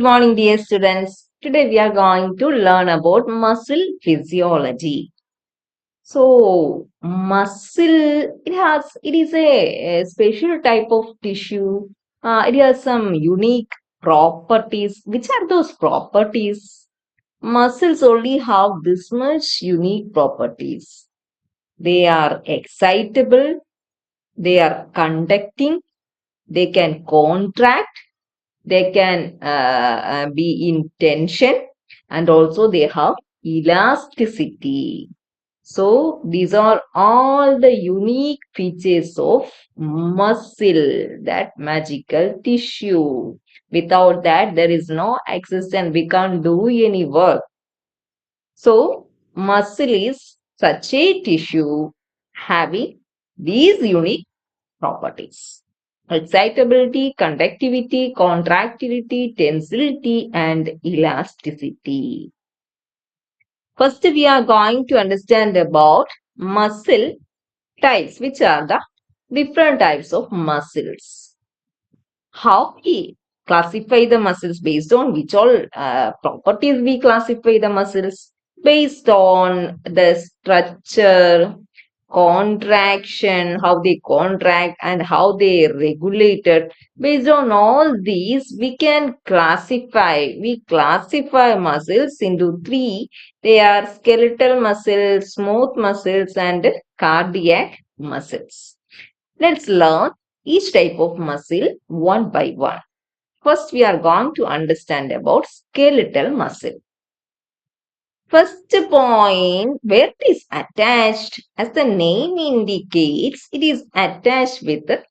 morning, dear students. Today we are going to learn about muscle physiology. So, muscle it is a special type of tissue. It has some unique properties. Which are those properties? Muscles only have this much unique properties. They are excitable. They are conducting. They can contract. They can be in tension, and also they have elasticity. So these are all the unique features of muscle, that magical tissue. Without that, there is no existence. We can't do any work. So muscle is such a tissue having these unique properties: excitability, conductivity, contractility, tensility, and elasticity. First, we are going to understand about muscle types, which are the different types of muscles. How we classify the muscles, based on which all properties we classify the muscles, based on the structure, contraction, how they contract and how they regulate it. Based on all these, we can classify muscles into three. They are skeletal muscles, smooth muscles, and cardiac muscles. Let's learn each type of muscle one by one. First, we are going to understand about skeletal muscle. First point, where it is attached, as the name indicates, it is attached with the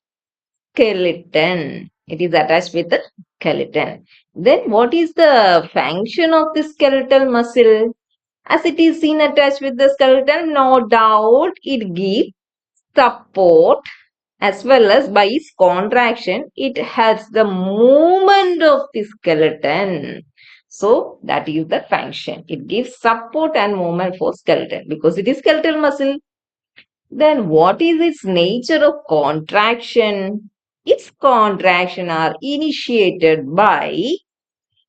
skeleton. It is attached with the skeleton. Then what is the function of the skeletal muscle? As it is seen attached with the skeleton, no doubt it gives support, as well as by its contraction, it helps the movement of the skeleton. So that is the function. It gives support and movement for skeleton because it is skeletal muscle. Then what is its nature of contraction? Its contraction are initiated by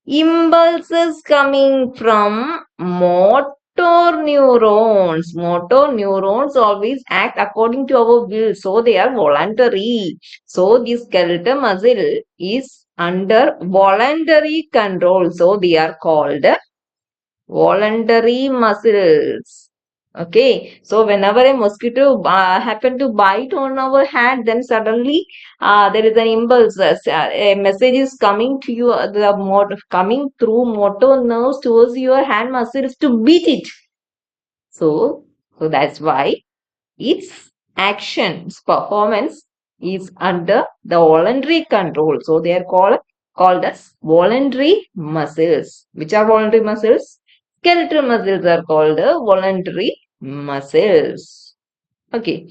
impulses coming from motor neurons. Motor neurons always act according to our will, so they are voluntary. So the skeletal muscle is under voluntary control, so they are called voluntary muscles. Okay, so whenever a mosquito happen to bite on our hand, then suddenly there is an impulse. A message is coming to you, coming through motor nerves towards your hand muscles to beat it. So that's why its action, its performance is under the voluntary control. So they are called as voluntary muscles. Which are voluntary muscles? Skeletal muscles are called voluntary muscles. Okay.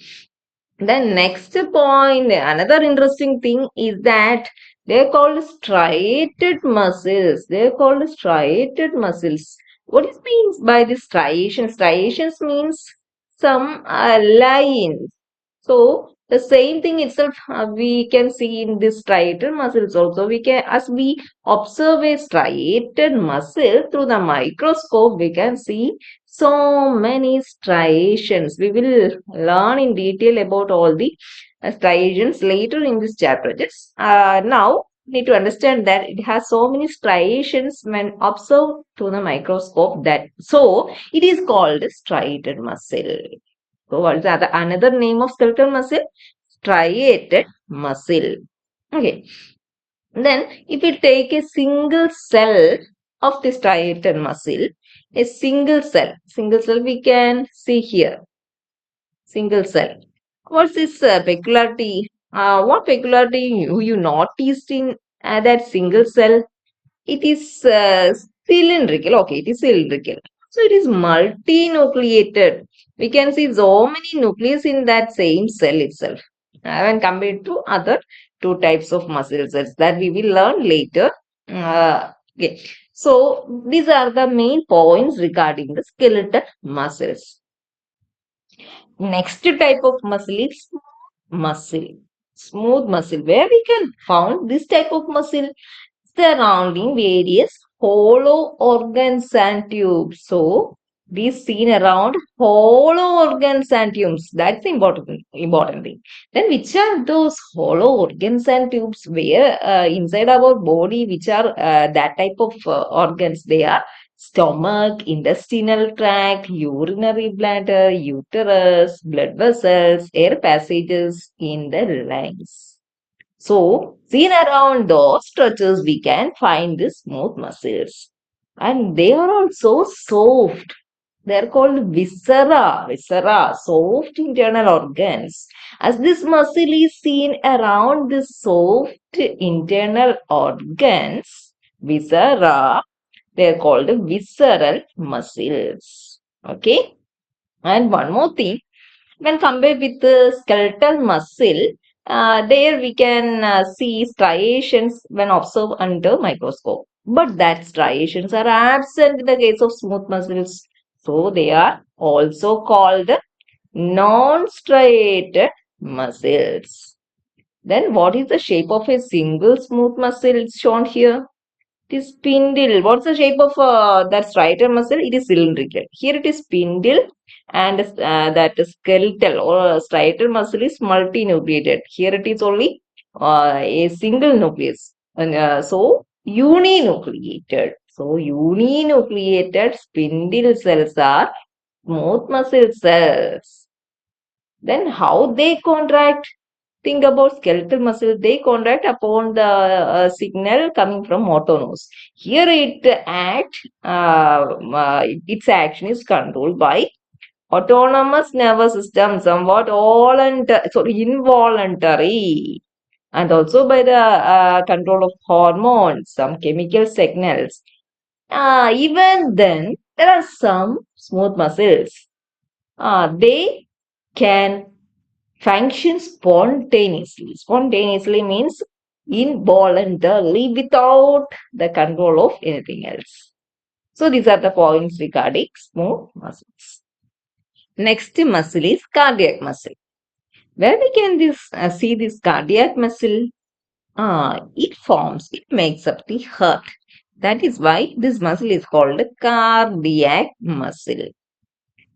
Then next point, another interesting thing is that they're called striated muscles. They're called striated muscles. What it means by this striations? Striations means some lines. So the same thing itself we can see in this striated muscles also. We can, as we observe a striated muscle through the microscope, we can see so many striations. We will learn in detail about all the striations later in this chapter. Just now need to understand that it has so many striations when observed through the microscope. That so it is called striated muscle. So what is the another name of skeletal muscle? Striated muscle. Okay. Then if we take a single cell of the striated muscle, a single cell we can see here. Single cell. What's this peculiarity? What peculiarity you noticed in that single cell? It is cylindrical. Okay, it is cylindrical. So it is multinucleated. We can see so many nucleus in that same cell itself. When compared to other two types of muscle cells that we will learn later. Okay. So these are the main points regarding the skeletal muscles. Next type of muscle is muscle. Smooth muscle. Where we can found this type of muscle? surrounding various hollow organs and tubes. So, it is seen around hollow organs and tubes. That's the important thing. Then, which are those hollow organs and tubes? Where inside our body, which are that type of organs? They are stomach, intestinal tract, urinary bladder, uterus, blood vessels, air passages in the lungs. So, seen around those structures, we can find the smooth muscles. And they are also soft. They are called viscera, soft internal organs. As this muscle is seen around the soft internal organs, viscera, they are called visceral muscles. Okay. And one more thing, when compared with the skeletal muscle, there we can see striations when observed under microscope. But that striations are absent in the case of smooth muscles. So they are also called non-striated muscles. Then what is the shape of a single smooth muscle? It's shown here. It is spindle. What's the shape of that striated muscle? It is cylindrical. Here it is spindle, and that skeletal or striated muscle is multinucleated. Here it is only a single nucleus. And so uninucleated. So uninucleated spindle cells are smooth muscle cells. Then how they contract? Think about skeletal muscle. They contract upon the signal coming from motor nose. Here it its action is controlled by autonomous nervous system, somewhat involuntary, and also by the control of hormones, some chemical signals. Even then, there are some smooth muscles. They can function spontaneously. Spontaneously means involuntarily without the control of anything else. So these are the points regarding smooth muscles. Next muscle is cardiac muscle. Where we can see this cardiac muscle? It makes up the heart. That is why this muscle is called a cardiac muscle.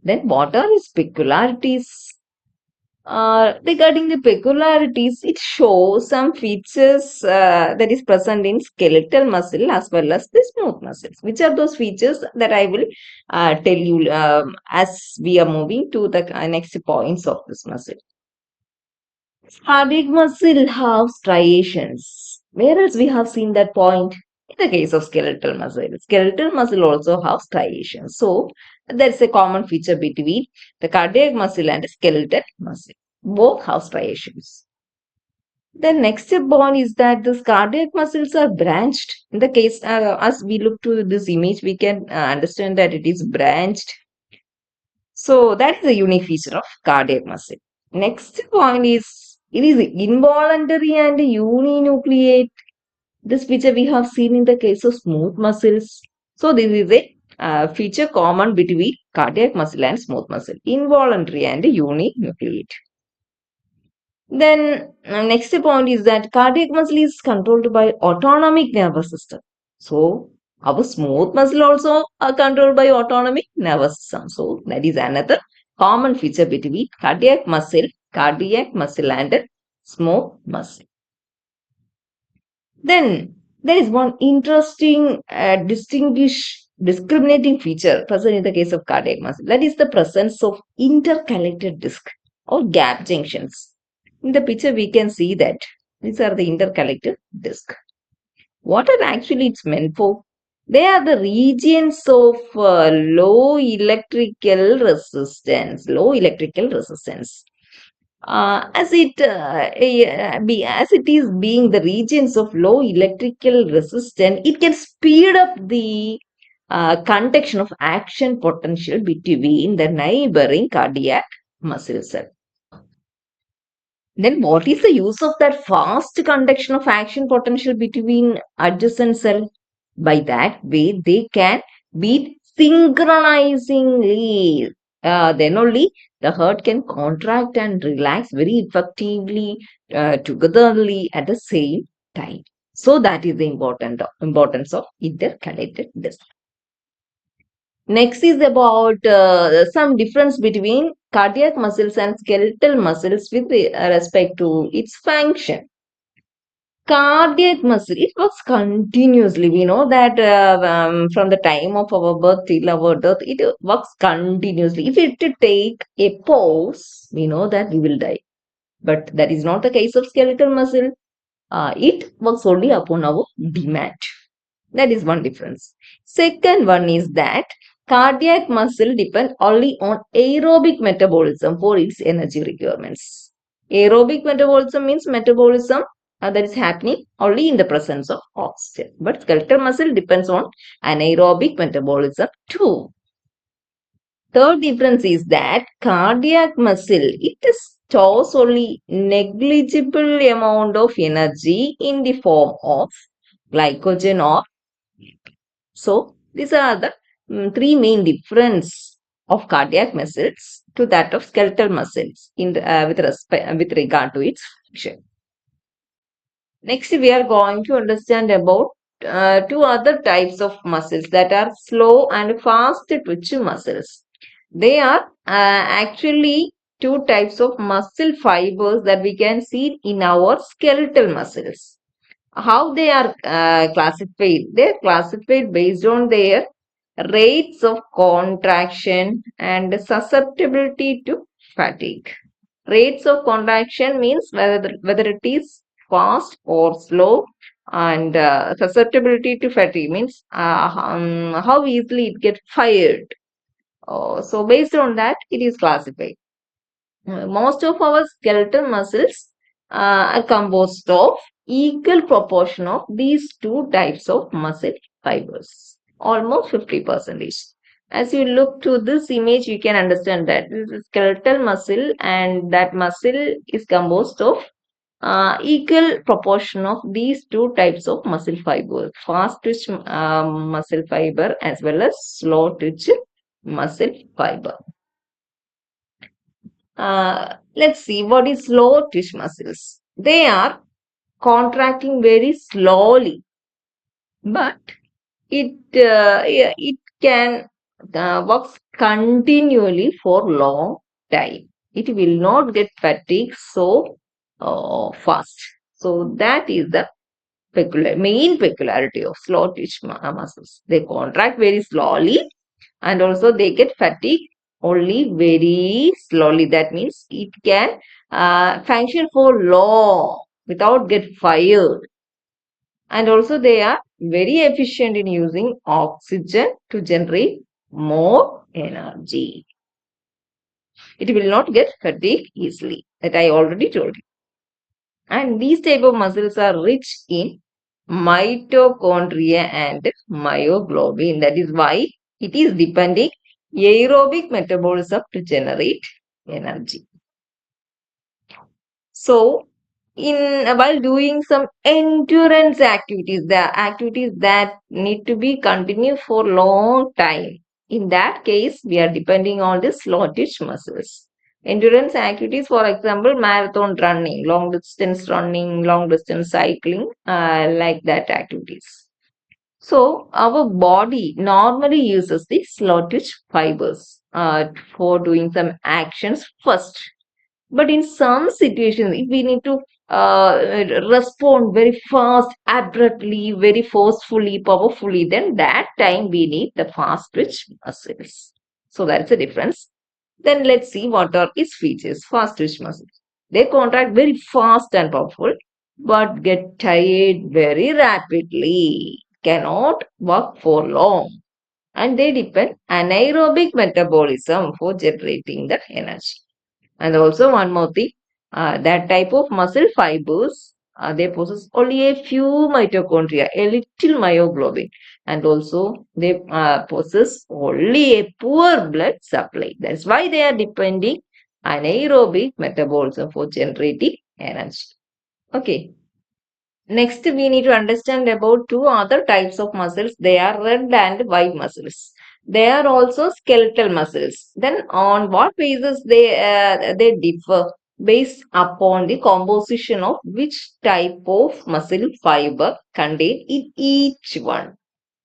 Then what are its peculiarities? Regarding the peculiarities, it shows some features that is present in skeletal muscle as well as the smooth muscles. Which are those features that I will tell you as we are moving to the next points of this muscle. Cardiac muscle have striations. Where else we have seen that point? In the case of skeletal muscle. Skeletal muscle also have striations. So, there is a common feature between the cardiac muscle and the skeletal muscle. Both have striations. The next point is that the cardiac muscles are branched. In the case, as we look to this image, we can understand that it is branched. So that is a unique feature of cardiac muscle. Next point is it is involuntary and uninucleate. This feature we have seen in the case of smooth muscles. So this is a feature common between cardiac muscle and smooth muscle, involuntary and uninucleate. Then next point is that cardiac muscle is controlled by autonomic nervous system. So our smooth muscle also are controlled by autonomic nervous system. So that is another common feature between cardiac muscle and smooth muscle. Then there is one interesting discriminating feature present in the case of cardiac muscle. That is the presence of interconnected disc or gap junctions. In the picture, we can see that these are the interconnected disc. What are actually it's meant for? They are the regions of low electrical resistance. As it is being the regions of low electrical resistance, it can speed up the conduction of action potential between the neighboring cardiac muscle cell. Then what is the use of that fast conduction of action potential between adjacent cell? By that way, they can beat synchronizingly. Then only the heart can contract and relax very effectively, togetherly at the same time. So that is the importance of interconnected disc. Next is about some difference between cardiac muscles and skeletal muscles with respect to its function. Cardiac muscle, it works continuously. We know that from the time of our birth till our death, it works continuously. If it take a pause, we know that we will die. But that is not the case of skeletal muscle. It works only upon our demand. That is one difference. Second one is that cardiac muscle depend only on aerobic metabolism for its energy requirements. Aerobic metabolism means metabolism that is happening only in the presence of oxygen. But skeletal muscle depends on anaerobic metabolism too. Third difference is that cardiac muscle, it stores only negligible amount of energy in the form of glycogen or so these are the three main difference of cardiac muscles to that of skeletal muscles with regard to its function. Next, we are going to understand about two other types of muscles that are slow and fast twitch muscles. They are actually two types of muscle fibers that we can see in our skeletal muscles. How they are classified? They are classified based on their rates of contraction and susceptibility to fatigue. Rates of contraction means whether it is fast or slow, and susceptibility to fatigue means how easily it gets fired. So based on that, it is classified. Most of our skeletal muscles are composed of equal proportion of these two types of muscle fibers, almost 50%. As you look to this image, you can understand that this is skeletal muscle and that muscle is composed of equal proportion of these two types of muscle fiber, fast twitch muscle fiber as well as slow twitch muscle fiber. Let's see what is slow twitch muscles. They are contracting very slowly, but it can work continually for long time. It will not get fatigued so fast. So that is the main peculiarity of slow twitch muscles. They contract very slowly and also they get fatigued only very slowly. That means it can function for long without get fired, and also they are very efficient in using oxygen to generate more energy. It will not get fatigued easily, that I already told you. And these type of muscles are rich in mitochondria and myoglobin. That is why it is depending aerobic metabolism to generate energy. So, while doing some endurance activities, the activities that need to be continued for long time, in that case, we are depending on the slow twitch muscles. Endurance activities, for example, marathon running, long distance running, long distance cycling, like that activities. So, our body normally uses the slow twitch fibers for doing some actions first. But in some situations, if we need to respond very fast, abruptly, very forcefully, powerfully, then that time we need the fast twitch muscles. So that's the difference. Then let's see what are its features. Fast twitch muscles. They contract very fast and powerful, but get tired very rapidly. Cannot work for long. And they depend anaerobic metabolism for generating the energy. And also one more thing, that type of muscle fibers, they possess only a few mitochondria, a little myoglobin, and also they possess only a poor blood supply. That's why they are depending anaerobic metabolism for generating energy. Okay. Next, we need to understand about two other types of muscles. They are red and white muscles. They are also skeletal muscles. Then, on what basis they differ? based upon the composition of which type of muscle fiber contained in each one,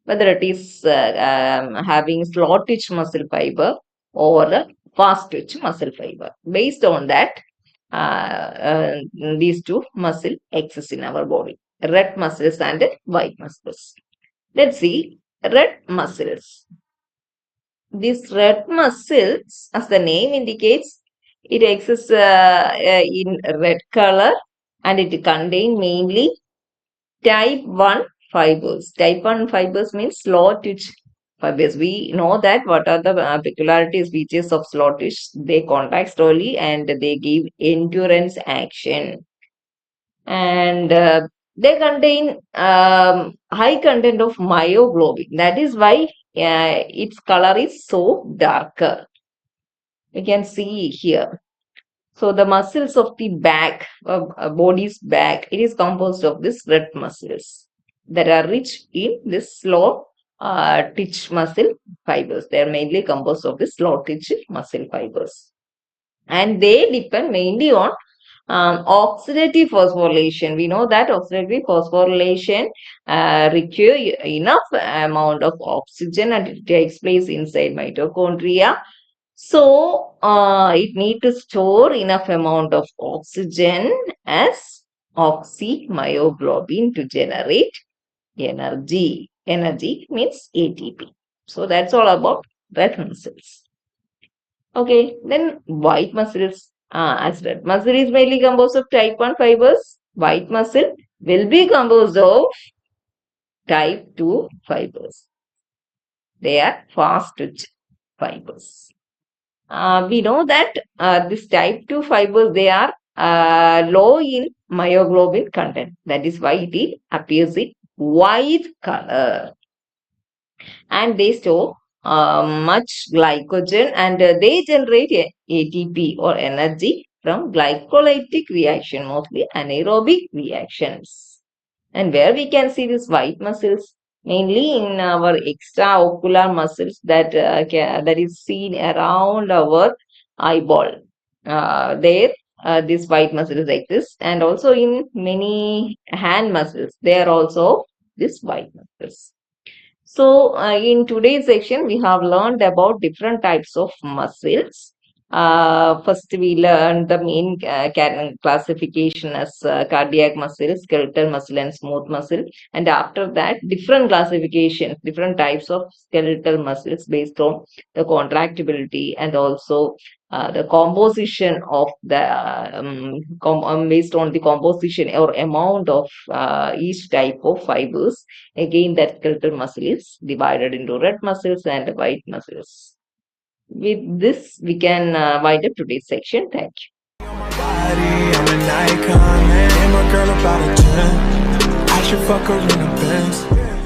whether it is having slow twitch muscle fiber or a fast twitch muscle fiber. Based on that, these two muscle exist in our body, red muscles and white muscles. Let's see red muscles. These red muscles, as the name indicates, it exists in red color and it contains mainly type 1 fibers. Type 1 fibers means slow twitch fibers. We know that what are the peculiarities, features of slow twitch. They contract slowly and they give endurance action. And they contain high content of myoglobin. That is why its color is so darker. You can see here. So the muscles of the back, body's back, it is composed of these red muscles that are rich in this slow twitch muscle fibers. They are mainly composed of the slow twitch muscle fibers. And they depend mainly on oxidative phosphorylation. We know that oxidative phosphorylation require enough amount of oxygen and it takes place inside mitochondria. So it need to store enough amount of oxygen as oxymyoglobin to generate energy. Energy means ATP. So that's all about red muscles. Okay, then white muscles. As red muscle is mainly composed of type 1 fibers, white muscle will be composed of type 2 fibers. They are fast twitch fibers. We know that this type 2 fibers, they are low in myoglobin content. That is why it appears in white color. And they store much glycogen and they generate ATP or energy from glycolytic reaction, mostly anaerobic reactions. And where we can see these white muscles, mainly in our extraocular muscles that is seen around our eyeball. There, these white muscles exist, and also in many hand muscles, there are also these white muscles. So, in today's section, we have learned about different types of muscles. First, we learned the main classification as cardiac muscle, skeletal muscle, and smooth muscle. And after that, different classifications, different types of skeletal muscles based on the contractibility and also the composition of the based on the composition or amount of each type of fibers. Again, that skeletal muscle is divided into red muscles and white muscles. With this, we can wind up today's section. Thank you. I'm an icon, man. I'm a girl about a 10. I should fuck her in a Benz.